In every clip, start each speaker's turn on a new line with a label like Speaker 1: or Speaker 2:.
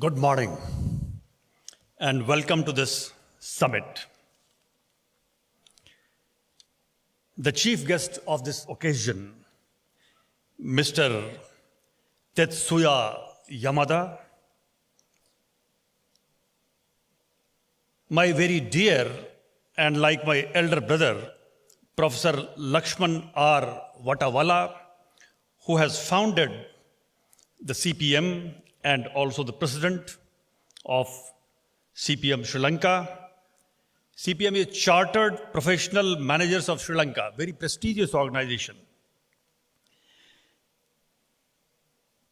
Speaker 1: Good morning and welcome to this summit. The chief guest of this occasion, Mr. Tetsuya Yamada, my very dear and like my elder brother, Professor Lakshman R. Vatawala, who has founded the CPM and also the president of CPM Sri Lanka. CPM is Chartered Professional Managers of Sri Lanka, very prestigious organization.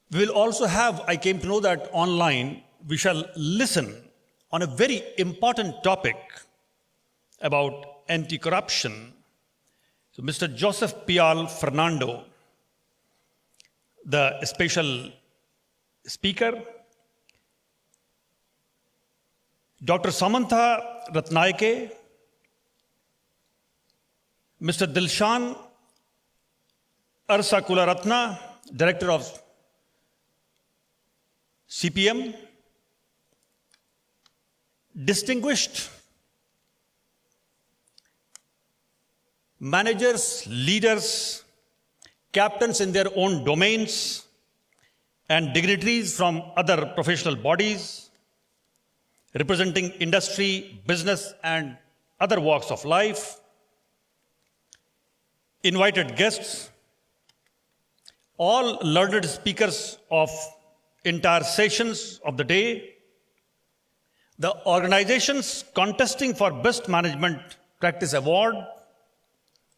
Speaker 1: We will also have, I came to know that online, we shall listen on a very important topic about anti-corruption. So Mr. Joseph Pial Fernando, the special speaker, Dr. Samantha Ratnaike, Mr. Dilshan Arsakularatna, Director of CPM, distinguished managers, leaders, captains in their own domains, and dignitaries from other professional bodies, representing industry, business, and other walks of life, invited guests, all learned speakers of entire sessions of the day, the organizations contesting for Best Management Practice Award,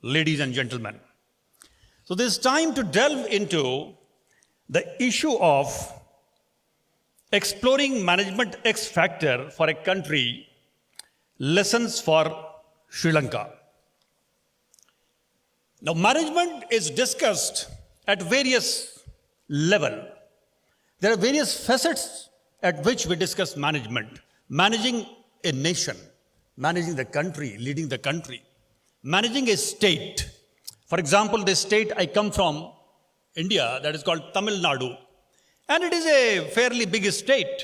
Speaker 1: ladies and gentlemen. So this is time to delve into the issue of exploring management X factor for a country, lessons for Sri Lanka. Now, management is discussed at various levels. There are various facets at which we discuss management. Managing a nation, managing the country, leading the country, managing a state. For example, the state I come from, India, that is called Tamil Nadu. And it is a fairly big state.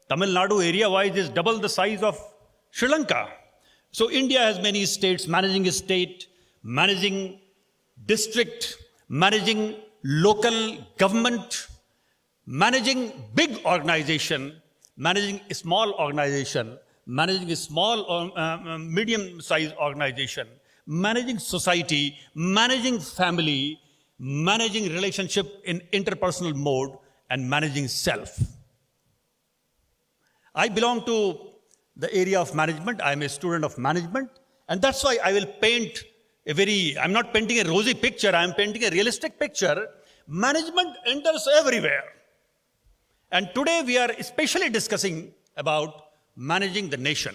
Speaker 1: Tamil Nadu area-wise is double the size of Sri Lanka. So India has many states, managing a state, managing district, managing local government, managing big organization, managing a small organization, managing a small medium-sized organization, managing society, managing family, managing relationship in interpersonal mode, and managing self. I belong to the area of management. I am a student of management, and that's why I will paint I'm not painting a rosy picture, I am painting a realistic picture. Management enters everywhere. And today we are especially discussing about managing the nation,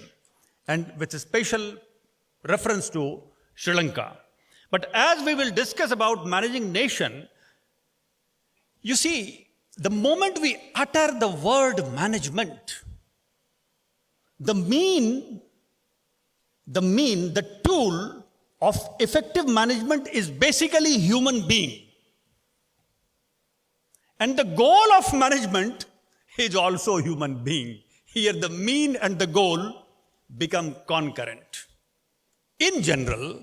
Speaker 1: and with a special reference to Sri Lanka. But as we will discuss about managing nation, you see, the moment we utter the word management, the tool of effective management is basically human being. And the goal of management is also human being. Here the mean and the goal become concurrent. In general,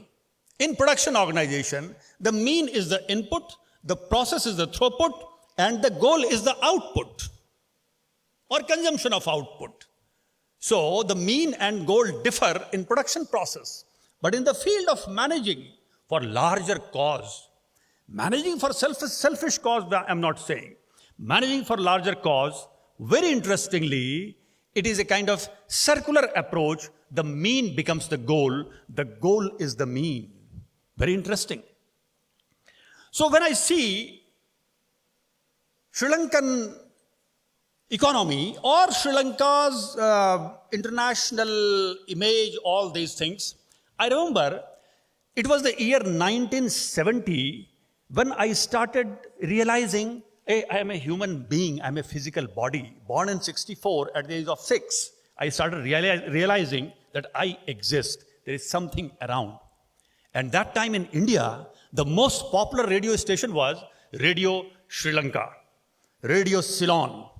Speaker 1: in production organization, the mean is the input, the process is the throughput, and the goal is the output or consumption of output. So the mean and goal differ in production process. But in the field of managing for larger cause, managing for selfish cause, I'm not saying. Managing for larger cause, very interestingly, it is a kind of circular approach. The mean becomes the goal is the mean. Very interesting. So when I see Sri Lankan economy or Sri Lanka's international image, all these things, I remember it was the year 1970 when I started realizing, hey, I am a human being, I am a physical body. Born in 1964 at the age of 6, I started realizing that I exist. There is something around. And that time in India, the most popular radio station was Radio Sri Lanka, Radio Ceylon.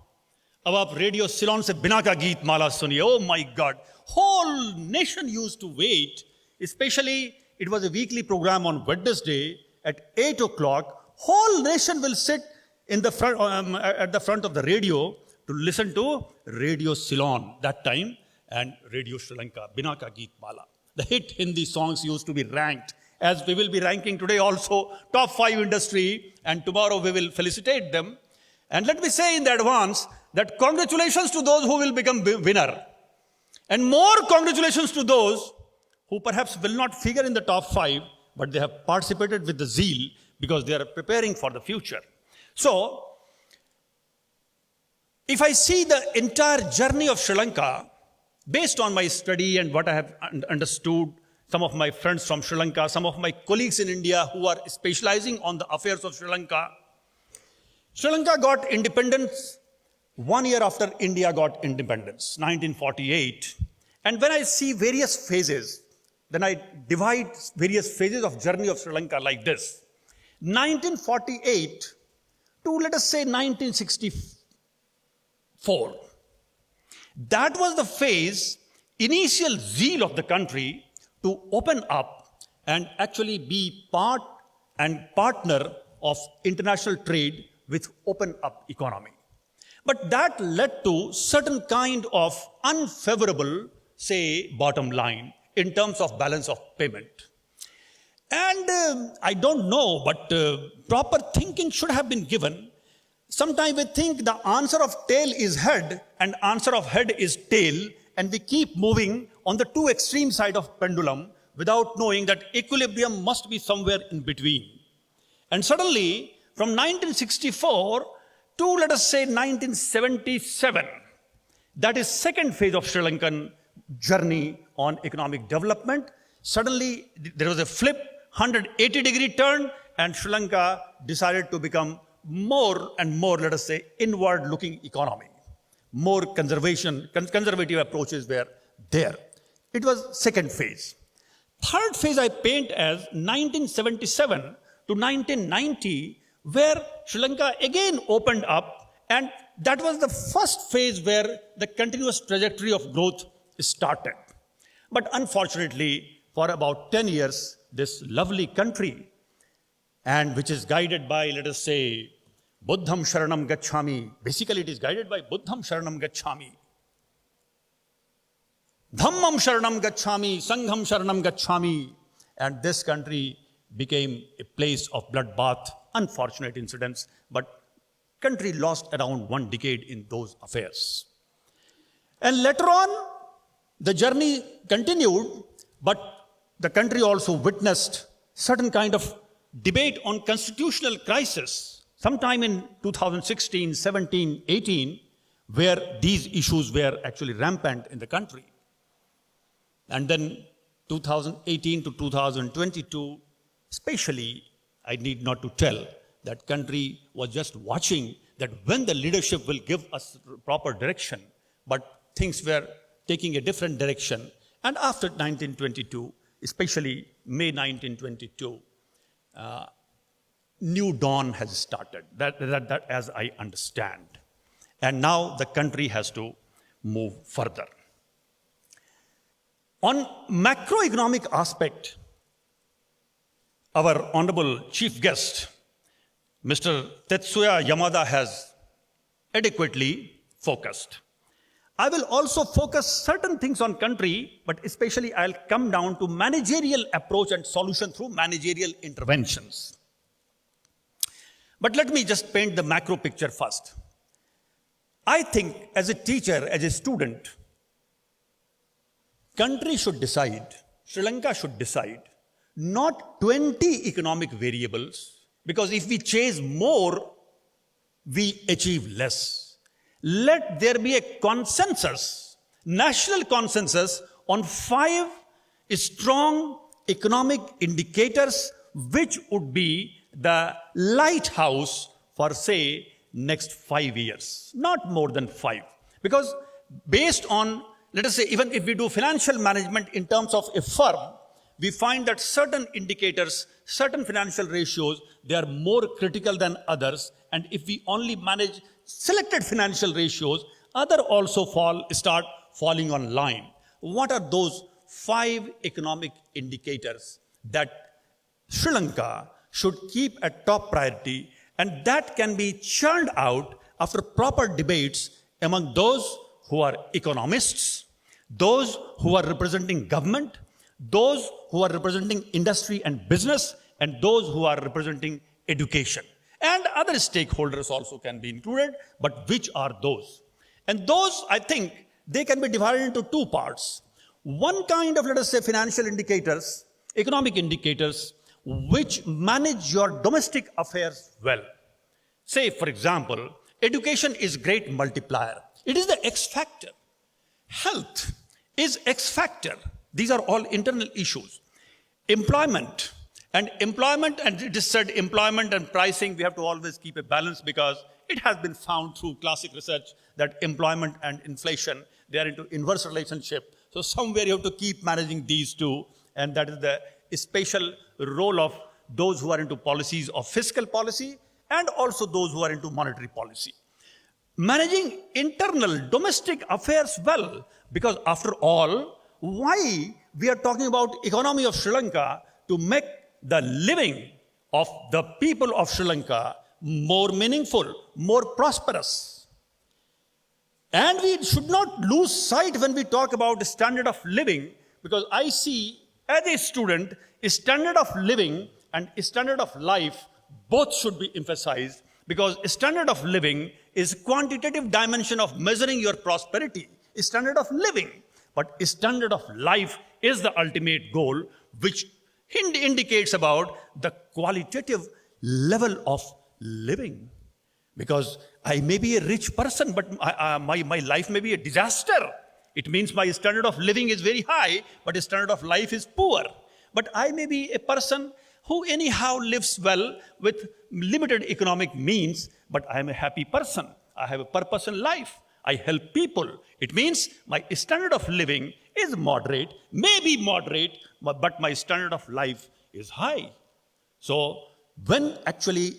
Speaker 1: अब आप radio Ceylon से बिना का गीत माला सुनिए. Oh my God. Whole nation used to wait. Especially, it was a weekly program on Wednesday at 8 o'clock. Whole nation will sit in the front, at the front of the radio to listen to Radio Ceylon that time and Radio Sri Lanka, Bina Ka Geet Mala. The hit Hindi songs used to be ranked, as we will be ranking today also, top 5 industry, and tomorrow we will felicitate them. And let me say in the advance that congratulations to those who will become winner. And more congratulations to those who perhaps will not figure in the top 5, but they have participated with the zeal because they are preparing for the future. So, if I see the entire journey of Sri Lanka, based on my study and what I have understood, some of my friends from Sri Lanka, some of my colleagues in India who are specializing on the affairs of Sri Lanka got independence 1 year after India got independence, 1948. And when I see various phases, then I divide various phases of journey of Sri Lanka like this. 1948 to, let us say, 1964. That was the phase, initial zeal of the country to open up and actually be part and partner of international trade with open up economy. But that led to certain kind of unfavorable, say, bottom line in terms of balance of payment. And I don't know, but proper thinking should have been given. Sometimes we think the answer of tail is head and answer of head is tail, and we keep moving on the two extreme side of pendulum without knowing that equilibrium must be somewhere in between. And suddenly, from 1964 to, let us say, 1977, that is second phase of Sri Lankan journey on economic development. Suddenly, there was a flip, 180-degree turn, and Sri Lanka decided to become more and more, let us say, inward-looking economy. More conservative approaches were there. It was second phase. Third phase I paint as 1977 to 1990, where Sri Lanka again opened up, and that was the first phase where the continuous trajectory of growth started. But unfortunately, for about 10 years, this lovely country, and which is guided by, let us say, Buddham Sharanam Gacchami. Basically, it is guided by Buddham Sharanam Gacchami. Dhammam Sharanam Gacchami, Sangham Sharanam Gacchami. And this country became a place of bloodbath, unfortunate incidents, but country lost around 1 decade in those affairs. And later on, the journey continued, but the country also witnessed certain kind of debate on constitutional crisis sometime in 2016, 17, 18, where these issues were actually rampant in the country. And then 2018 to 2022, especially, I need not to tell, that country was just watching that when the leadership will give us proper direction, but things were taking a different direction. And after 1922, especially May 1922, new dawn has started, that as I understand. And now the country has to move further. On macroeconomic aspect, our honorable chief guest, Mr. Tetsuya Yamada, has adequately focused. I will also focus certain things on country, but especially I'll come down to managerial approach and solution through managerial interventions. But let me just paint the macro picture first. I think as a teacher, as a student, country should decide, Sri Lanka should decide, not 20 economic variables, because if we chase more, we achieve less. Let there be a consensus, national consensus on 5 strong economic indicators, which would be the lighthouse for, say, next 5 years, not more than 5. Because based on, let us say, even if we do financial management in terms of a firm, we find that certain indicators, certain financial ratios, they are more critical than others. And if we only manage selected financial ratios, other also start falling on line. What are those 5 economic indicators that Sri Lanka should keep a top priority, and that can be churned out after proper debates among those who are economists, those who are representing government, those who are representing industry and business, and those who are representing education. And other stakeholders also can be included, but which are those? And those, I think, they can be divided into 2 parts. One kind of, let us say, financial indicators, economic indicators, which manage your domestic affairs well. Say, for example, education is great multiplier. It is the X factor. Health is X factor. These are all internal issues. Employment, and it is said employment and pricing, we have to always keep a balance, because it has been found through classic research that employment and inflation, they are into inverse relationship. So somewhere you have to keep managing these 2, and that is the special role of those who are into policies of fiscal policy and also those who are into monetary policy. Managing internal domestic affairs well, because after all, why we are talking about economy of Sri Lanka? To make the living of the people of Sri Lanka more meaningful, more prosperous. And we should not lose sight when we talk about standard of living, because I see as a student, standard of living and standard of life both should be emphasized, because standard of living is quantitative dimension of measuring your prosperity, standard of living. But standard of life is the ultimate goal, which indicates about the qualitative level of living. Because I may be a rich person, but my life may be a disaster. It means my standard of living is very high, but standard of life is poor. But I may be a person who anyhow lives well with limited economic means, but I am a happy person. I have a purpose in life. I help people. It means my standard of living is moderate, may be moderate, but my standard of life is high. So when actually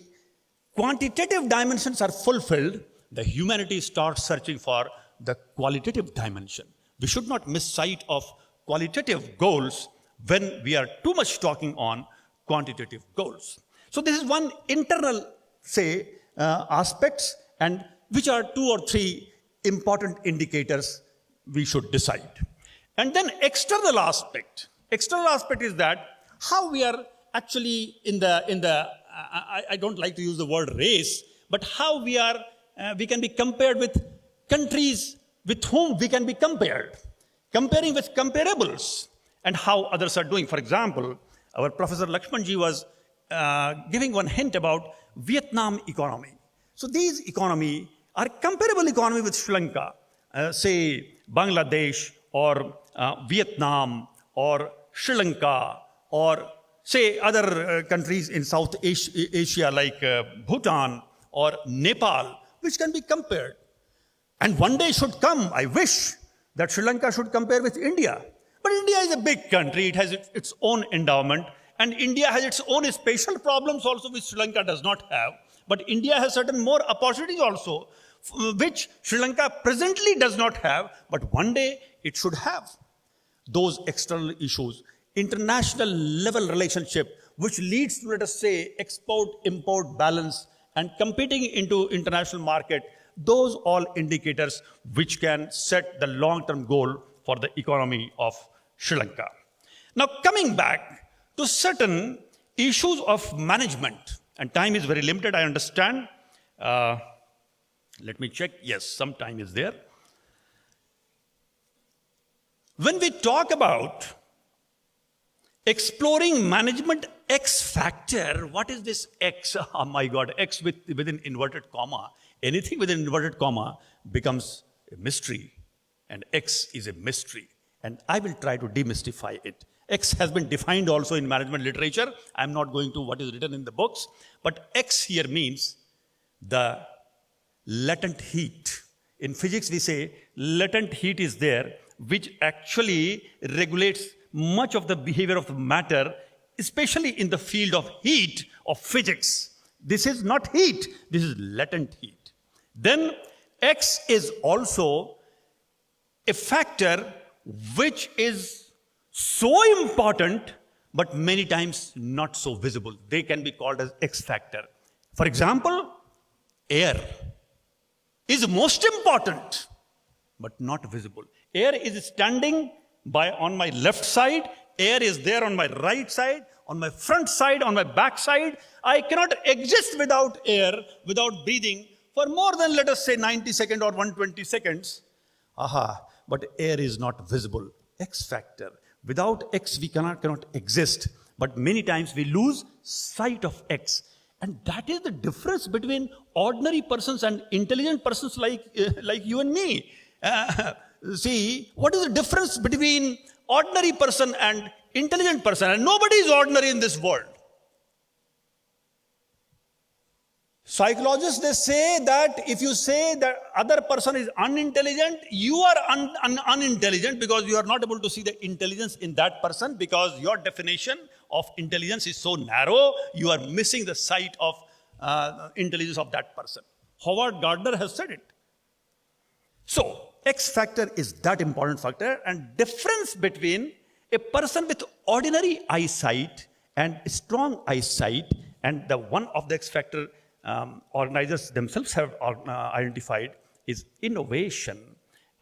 Speaker 1: quantitative dimensions are fulfilled, the humanity starts searching for the qualitative dimension. We should not miss sight of qualitative goals when we are too much talking on quantitative goals. So this is one internal, say, aspects, and which are 2 or 3 important indicators we should decide. And then external aspect. External aspect is that how we are actually in the I don't like to use the word race, but how we can be compared with countries with whom we can be compared, comparing with comparables, and how others are doing. For example, our Professor Lakshmanji was giving one hint about Vietnam economy. So these economy are comparable economy with Sri Lanka, say Bangladesh or Vietnam or Sri Lanka, or say other countries in South Asia like Bhutan or Nepal, which can be compared. And one day should come, I wish, that Sri Lanka should compare with India. But India is a big country, it has its own endowment, and India has its own special problems also which Sri Lanka does not have. But India has certain more opportunities also, which Sri Lanka presently does not have, but one day it should have. Those external issues, international level relationship, which leads to, let us say, export-import balance and competing into international market, those all indicators which can set the long-term goal for the economy of Sri Lanka. Now coming back to certain issues of management, and time is very limited, I understand. Let me check. Yes, some time is there. When we talk about exploring management X factor, what is this X? Oh my God, X within inverted comma. Anything within inverted comma becomes a mystery, and X is a mystery. And I will try to demystify it. X has been defined also in management literature. I'm not going to what is written in the books, but X here means the latent heat. In physics, we say latent heat is there, which actually regulates much of the behavior of the matter, especially in the field of heat of physics. This is not heat, this is latent heat. Then X is also a factor which is so important, but many times not so visible. They can be called as X factor. For example, air is most important, but not visible. Air is standing on my left side, air is there on my right side, on my front side, on my back side. I cannot exist without air, without breathing, for more than, let us say, 90 seconds or 120 seconds. But air is not visible. X factor. Without X, we cannot exist. But many times we lose sight of X. And that is the difference between ordinary persons and intelligent persons like you and me. See, what is the difference between ordinary person and intelligent person? And nobody is ordinary in this world. Psychologists, they say that if you say that other person is unintelligent, you are unintelligent because you are not able to see the intelligence in that person, because your definition of intelligence is so narrow, you are missing the sight of intelligence of that person. Howard Gardner has said it. So, X factor is that important factor, and difference between a person with ordinary eyesight and strong eyesight, and the one of the X factor organizers themselves have identified is innovation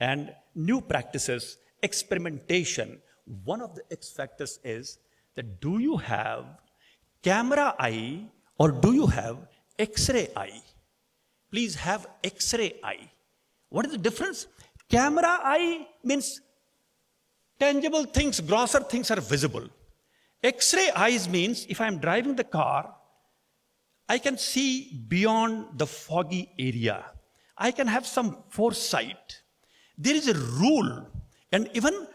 Speaker 1: and new practices, experimentation. One of the X factors is that do you have camera eye or do you have X-ray eye? Please have X-ray eye. What is the difference? Camera eye means tangible things, grosser things are visible. X-ray eyes means if I am driving the car, I can see beyond the foggy area. I can have some foresight. There is a rule, and even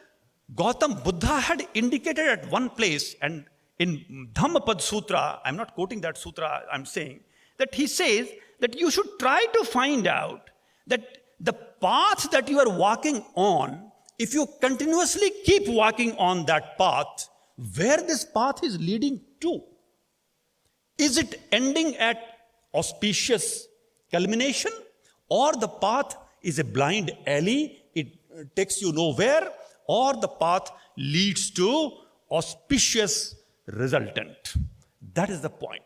Speaker 1: Gautam Buddha had indicated at one place, and in Dhammapad Sutra, I'm not quoting that sutra, I'm saying, that he says that you should try to find out that the path that you are walking on, if you continuously keep walking on that path, where this path is leading to. Is it ending at auspicious culmination, or the path is a blind alley, it takes you nowhere, or the path leads to auspicious resultant? That is the point.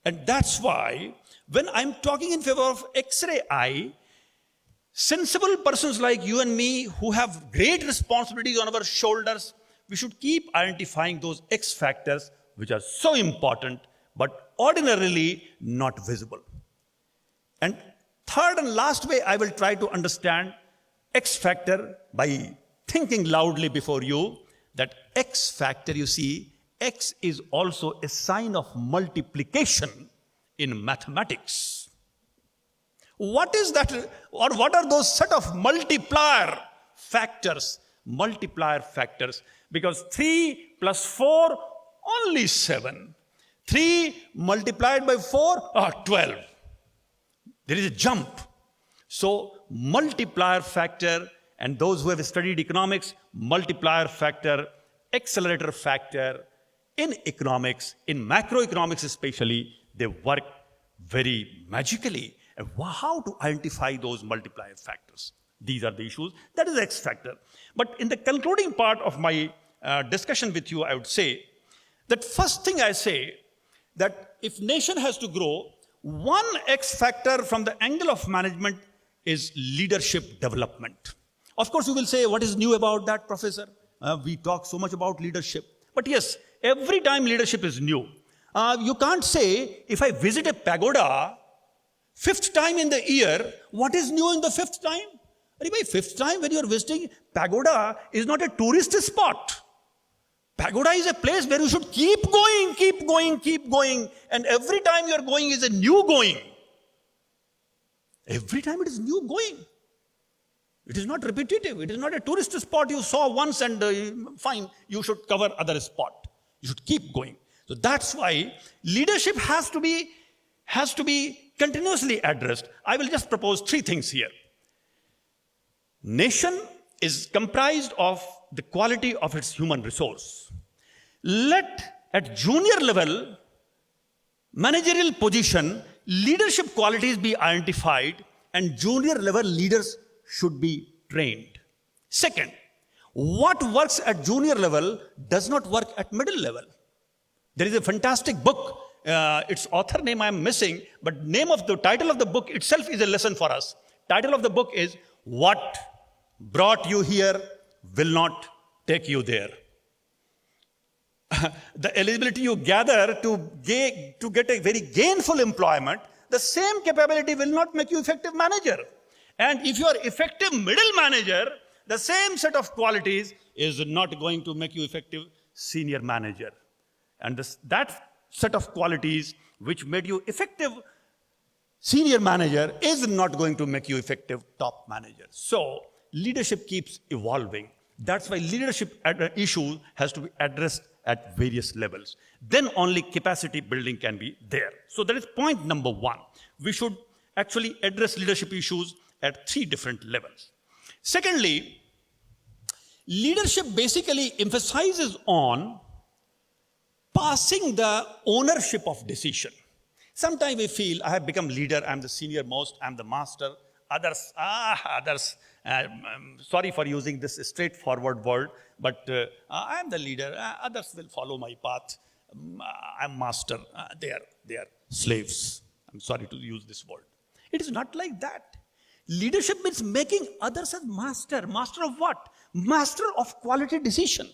Speaker 1: And that's why when I'm talking in favor of X-ray eye, sensible persons like you and me who have great responsibilities on our shoulders, we should keep identifying those X factors which are so important but ordinarily not visible. And third and last way I will try to understand X factor by thinking loudly before you, that X factor, you see, X is also a sign of multiplication in mathematics. What is that, or what are those set of multiplier factors? Multiplier factors, because 3 plus 4, only 7. 3 multiplied by 4, 12. There is a jump. So, multiplier factor, and those who have studied economics, multiplier factor, accelerator factor, in economics, in macroeconomics especially, they work very magically. And how to identify those multiplier factors? These are the issues. That is X factor. But in the concluding part of my discussion with you, I would say that first thing I say, that if nation has to grow, one X factor from the angle of management is leadership development. Of course, you will say, what is new about that, Professor? We talk so much about leadership. But yes, every time leadership is new. You can't say, if I visit a pagoda, 5th time in the year, what is new in the 5th time? By 5th time when you are visiting, pagoda is not a tourist spot. Pagoda is a place where you should keep going, keep going, keep going. And every time you are going is a new going. Every time it is new going. It is not repetitive. It is not a tourist spot you saw once and fine, you should cover other spot. You should keep going. So that's why leadership has to be continuously addressed. I will just propose 3 things here. Nation is comprised of the quality of its human resource. Let at junior level, managerial position, leadership qualities be identified and junior level leaders should be trained. Second, what works at junior level does not work at middle level. There is a fantastic book, its author name I am missing, but the title of the book itself is a lesson for us. Title of the book is What Brought You Here Will Not Take You There. The eligibility you gather to get a very gainful employment, the same capability will not make you effective manager. And if you are effective middle manager, the same set of qualities is not going to make you effective senior manager. And that set of qualities which made you effective senior manager is not going to make you effective top manager. So leadership keeps evolving. That's why leadership issue has to be addressed at various levels. Then only capacity building can be there. So that is point number one. We should actually address leadership issues at 3 different levels. Secondly, leadership basically emphasizes on passing the ownership of decision. Sometimes we feel I have become leader, I'm the senior most, I'm the master. Others, sorry for using this straightforward word, but I'm the leader, others will follow my path. I'm master, they are slaves. I'm sorry to use this word. It is not like that. Leadership means making others as master. Master of what? Master of quality decision.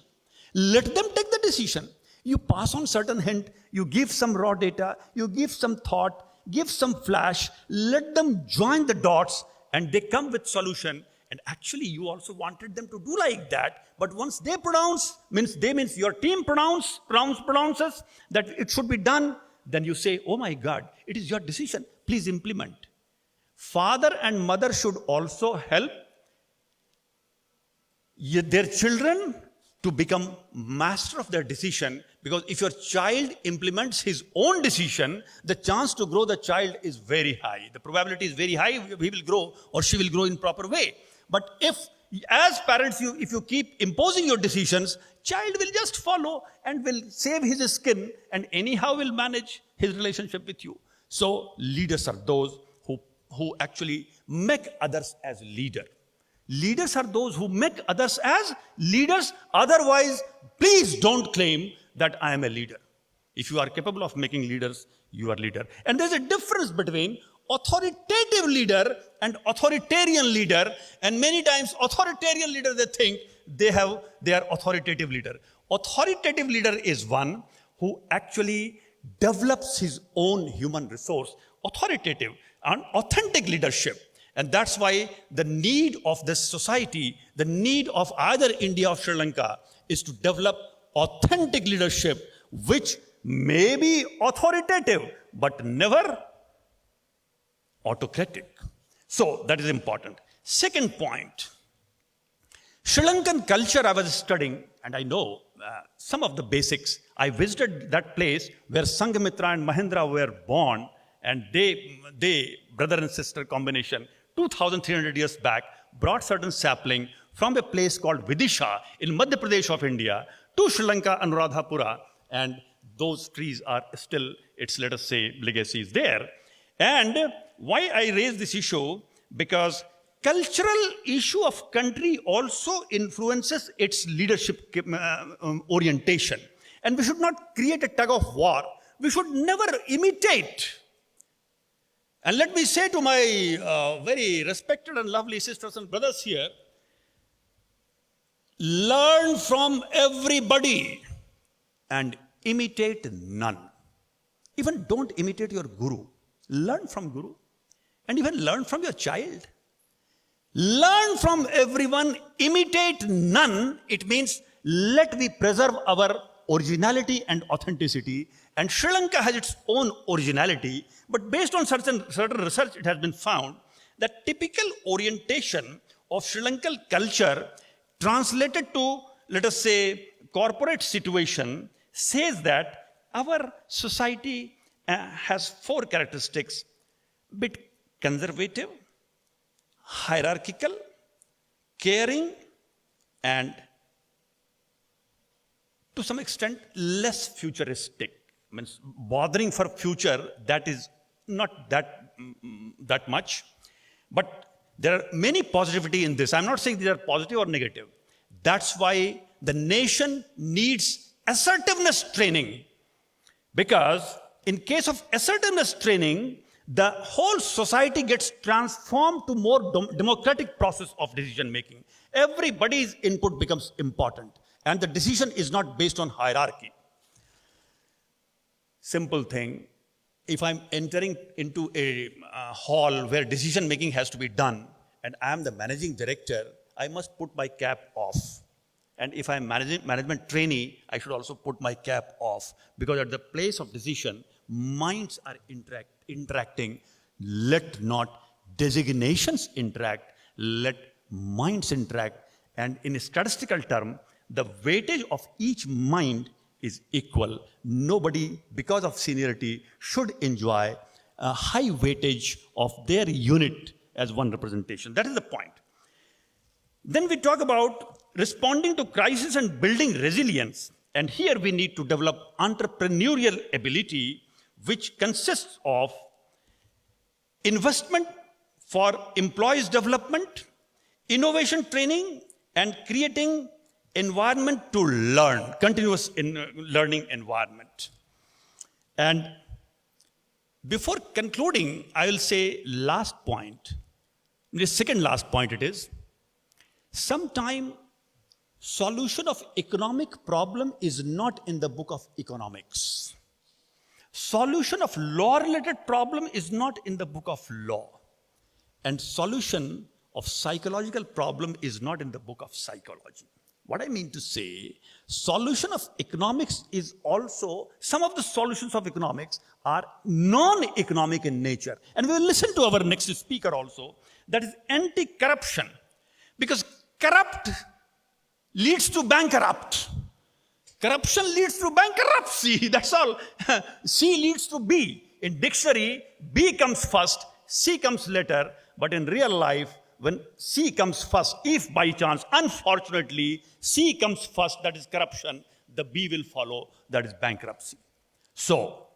Speaker 1: Let them take the decision. You pass on certain hint, you give some raw data, you give some thought, give some flash, let them join the dots and they come with solution. And actually you also wanted them to do like that. But once they means your team pronounces that it should be done, then you say, oh my God, it is your decision, please implement. Father and mother should also help their children to become master of their decision, because if your child implements his own decision, the chance to grow the child is very high. The probability is very high he will grow or she will grow in proper way. But if, as parents, if you keep imposing your decisions, child will just follow and will save his skin and anyhow will manage his relationship with you. So leaders are those who actually make others as leader. Leaders are those who make others as leaders. Otherwise, please don't claim that I am a leader. If you are capable of making leaders, you are leader. And there's a difference between authoritative leader and authoritarian leader. And many times authoritarian leader, they think they are authoritative leader. Authoritative leader is one who actually develops his own human resource. Authoritative and authentic leadership. And that's why the need of this society, the need of either India or Sri Lanka is to develop authentic leadership, which may be authoritative, but never autocratic. So that is important. Second point, Sri Lankan culture I was studying, and I know some of the basics. I visited that place where Sanghamitra and Mahendra were born, and they brother and sister combination, 2,300 years back, brought certain sapling from a place called Vidisha in Madhya Pradesh of India to Sri Lanka, Anuradhapura, and those trees are still, its, let us say, legacy is there. And why I raise this issue? Because cultural issue of country also influences its leadership orientation. And we should not create a tug of war. We should never imitate. And let me say to my very respected and lovely sisters and brothers here, learn from everybody and imitate none. Even don't imitate your guru. Learn from guru and even learn from your child. Learn from everyone, imitate none. It means let me preserve our originality and authenticity. And Sri Lanka has its own originality, but based on certain research, it has been found that typical orientation of Sri Lankan culture translated to, let us say, corporate situation says that our society has 4 characteristics: bit conservative, hierarchical, caring, and to some extent less futuristic. Means bothering for future, that is not that much. But there are many positivity in this. I'm not saying these are positive or negative. That's why the nation needs assertiveness training. Because in case of assertiveness training, the whole society gets transformed to more democratic process of decision making. Everybody's input becomes important, and the decision is not based on hierarchy. Simple thing, if I'm entering into a hall where decision making has to be done, and I'm the managing director, I must put my cap off. And if I'm management trainee, I should also put my cap off, because at the place of decision, minds are interacting. Let not designations interact, let minds interact. And in a statistical term, the weightage of each mind is equal. Nobody, because of seniority, should enjoy a high weightage of their unit as one representation. That is the point. Then we talk about responding to crisis and building resilience. And here we need to develop entrepreneurial ability, which consists of investment for employees' development, innovation training, and creating environment to learn, continuous learning environment. And before concluding, I will say last point, the second last point it is, sometime solution of economic problem is not in the book of economics. Solution of law-related problem is not in the book of law. And solution of psychological problem is not in the book of psychology. What I mean to say, solution of economics is also, some of the solutions of economics are non-economic in nature. And we will listen to our next speaker also, that is anti-corruption. Because corrupt leads to bankrupt. Corruption leads to bankruptcy, that's all. C leads to B. In dictionary, B comes first, C comes later, but in real life, when C comes first, if by chance, unfortunately, C comes first, that is corruption, the B will follow, that is bankruptcy. So,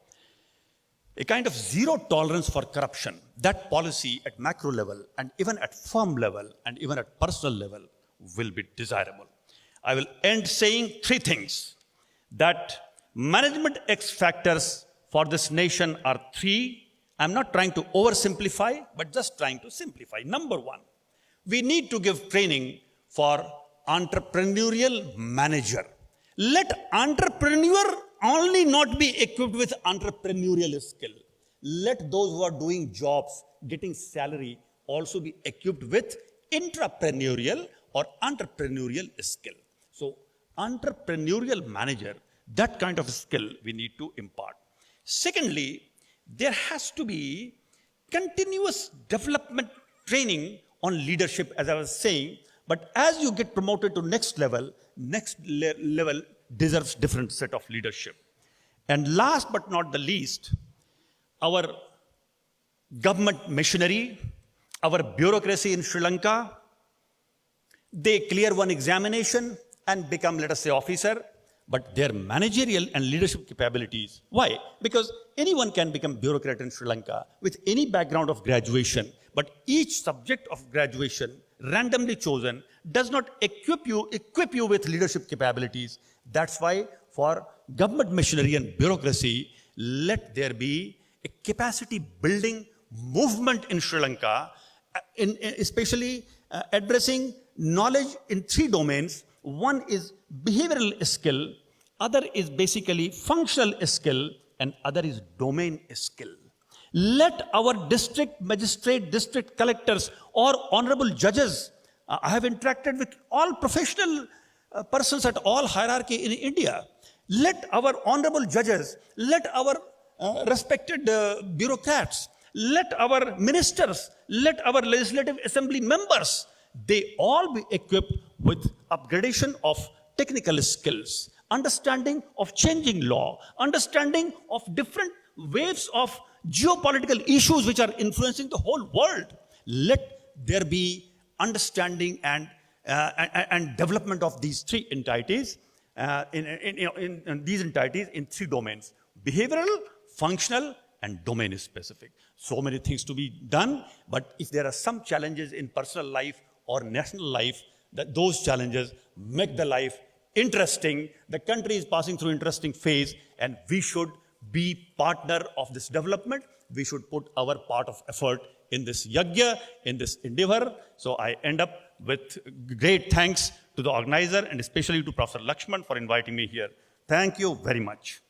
Speaker 1: a kind of zero tolerance for corruption, that policy at macro level and even at firm level and even at personal level will be desirable. I will end saying three things. That management X factors for this nation are three. I'm not trying to oversimplify, but just trying to simplify. Number one, we need to give training for entrepreneurial manager. Let entrepreneur only not be equipped with entrepreneurial skill. Let those who are doing jobs, getting salary, also be equipped with intrapreneurial or entrepreneurial skill. So, entrepreneurial manager, that kind of skill we need to impart. Secondly, there has to be continuous development training on leadership, as I was saying, but as you get promoted to next level deserves different set of leadership. And last but not the least, our government machinery, our bureaucracy in Sri Lanka, they clear one examination and become, let us say, officer, but their managerial and leadership capabilities. Why? Because anyone can become bureaucrat in Sri Lanka with any background of graduation, but each subject of graduation, randomly chosen, does not equip you with leadership capabilities. That's why for government machinery and bureaucracy, let there be a capacity building movement in Sri Lanka, especially addressing knowledge in three domains. One is behavioral skill, other is basically functional skill, and other is domain skill. Let our district magistrate, district collectors, or honorable judges, I have interacted with all professional persons at all hierarchy in India. Let our honorable judges, let our respected bureaucrats, let our ministers, let our legislative assembly members, they all be equipped with upgradation of technical skills, understanding of changing law, understanding of different waves of geopolitical issues which are influencing the whole world. Let there be understanding and development of these three entities, in these entities in three domains: behavioral, functional, and domain specific. So many things to be done, but if there are some challenges in personal life or national life, that those challenges make the life interesting. The country is passing through interesting phase, and we should be partner of this development. We should put our part of effort in this yajna, in this endeavor. So I end up with great thanks to the organizer and especially to Professor Lakshman for inviting me here. Thank you very much.